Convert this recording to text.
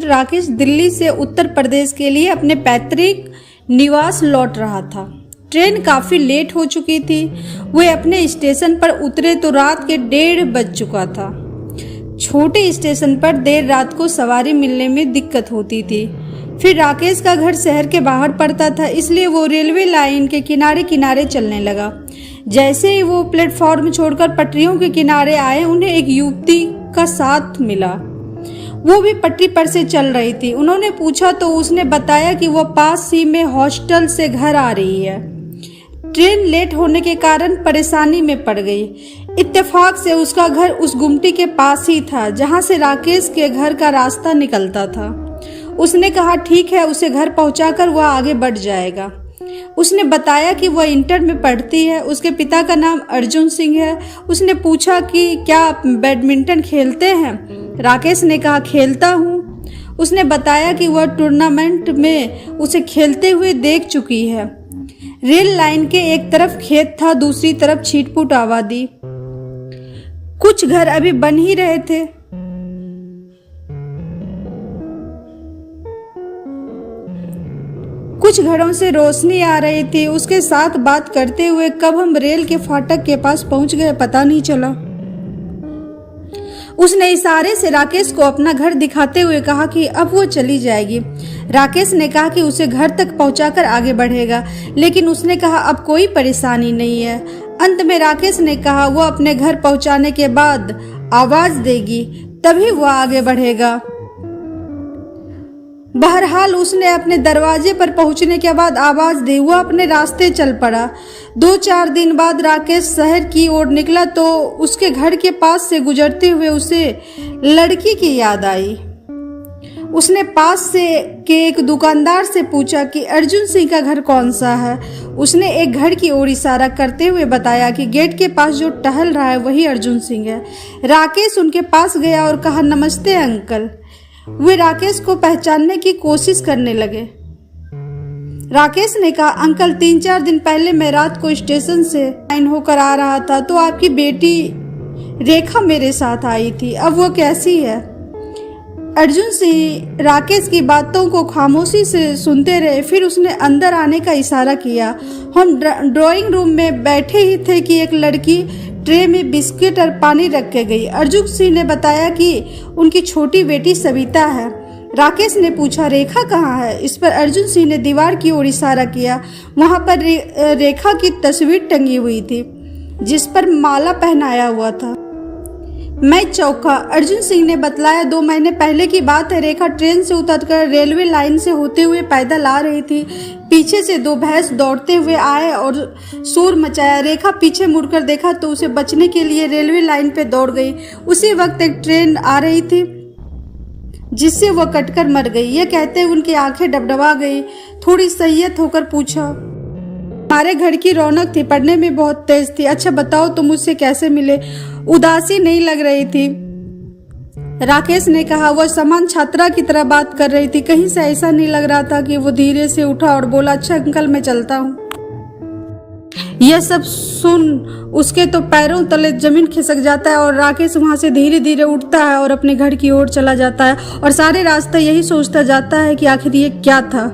मित्र राकेश दिल्ली से उत्तर प्रदेश के लिए अपने पैतृक निवास लौट रहा था। ट्रेन काफ़ी लेट हो चुकी थी। वे अपने स्टेशन पर उतरे तो रात के 1:30 बज चुका था। छोटे स्टेशन पर देर रात को सवारी मिलने में दिक्कत होती थी। फिर राकेश का घर शहर के बाहर पड़ता था, इसलिए वो रेलवे लाइन के किनारे किनारे चलने लगा। जैसे ही वो प्लेटफॉर्म छोड़कर पटरियों के किनारे आए, उन्हें एक युवती का साथ मिला। वो भी पटरी पर से चल रही थी। उन्होंने पूछा तो उसने बताया कि वो पास ही में हॉस्टल से घर आ रही है। ट्रेन लेट होने के कारण परेशानी में पड़ गई। इत्तेफाक से उसका घर उस गुमटी के पास ही था जहां से राकेश के घर का रास्ता निकलता था। उसने कहा ठीक है, उसे घर पहुंचाकर वह आगे बढ़ जाएगा। उसने बताया कि वह इंटर में पढ़ती है। उसके पिता का नाम अर्जुन सिंह है। उसने पूछा कि क्या आप बैडमिंटन खेलते हैं? राकेश ने कहा खेलता हूँ। उसने बताया कि वह टूर्नामेंट में उसे खेलते हुए देख चुकी है। रेल लाइन के एक तरफ खेत था, दूसरी तरफ छिटपुट आबादी। कुछ घर अभी बन ही रहे थे। कुछ घरों से रोशनी आ रही थी। उसके साथ बात करते हुए कब हम रेल के फाटक के पास पहुंच गए पता नहीं चला। उसने इशारे से राकेश को अपना घर दिखाते हुए कहा कि अब वो चली जाएगी। राकेश ने कहा कि उसे घर तक पहुंचाकर आगे बढ़ेगा, लेकिन उसने कहा अब कोई परेशानी नहीं है। अंत में राकेश ने कहा वो अपने घर पहुंचाने के बाद आवाज देगी, तभी वह आगे बढ़ेगा। बहरहाल उसने अपने दरवाजे पर पहुंचने के बाद आवाज दी। वह अपने रास्ते चल पड़ा। 2-4 दिन बाद राकेश शहर की ओर निकला तो उसके घर के पास से गुजरते हुए उसे लड़की की याद आई। उसने पास से के एक दुकानदार से पूछा कि अर्जुन सिंह का घर कौन सा है। उसने एक घर की ओर इशारा करते हुए बताया कि गेट के पास जो टहल रहा है वही अर्जुन सिंह है। राकेश उनके पास गया और कहा नमस्ते अंकल। वे राकेश को पहचानने की कोशिश करने लगे। राकेश ने कहा अंकल 3-4 दिन पहले मैं रात को स्टेशन से लाइन होकर आ रहा था तो आपकी बेटी रेखा मेरे साथ आई थी। अब वो कैसी है? अर्जुन सिंह राकेश की बातों को खामोशी से सुनते रहे। फिर उसने अंदर आने का इशारा किया। हम ड्राइंग रूम में बैठे ही थे कि एक लड़की ट्रे में बिस्किट और पानी रख के गई। अर्जुन सिंह ने बताया कि उनकी छोटी बेटी सविता है। राकेश ने पूछा रेखा कहाँ है? इस पर अर्जुन सिंह ने दीवार की ओर इशारा किया। वहां पर रेखा की तस्वीर टंगी हुई थी जिस पर माला पहनाया हुआ था। मैं चौंका। अर्जुन सिंह ने बतलाया 2 महीने पहले की बात है। रेखा ट्रेन से उतरकर रेलवे लाइन से होते हुए पैदल आ रही थी। पीछे से 2 भैंस दौड़ते हुए आए और शोर मचाया। रेखा पीछे मुड़कर देखा तो उसे बचने के लिए रेलवे लाइन पे दौड़ गई। उसी वक्त एक ट्रेन आ रही थी जिससे वह कटकर मर गई। यह कहते हुए उनकी आंखें डबडबा गई। थोड़ी सैयद होकर पूछा हमारे घर की रौनक थी, पढ़ने में बहुत तेज थी। अच्छा बताओ तुम मुझसे कैसे मिले? उदासी नहीं लग रही थी। राकेश ने कहा वह समान छात्रा की तरह बात कर रही थी। कहीं से ऐसा नहीं लग रहा था कि वो धीरे से उठा और बोला अच्छा अंकल मैं चलता हूँ। यह सब सुन उसके तो पैरों तले जमीन खिसक जाता है और राकेश वहां से धीरे धीरे उठता है और अपने घर की ओर चला जाता है और सारे रास्ते यही सोचता जाता है कि आखिर ये क्या था।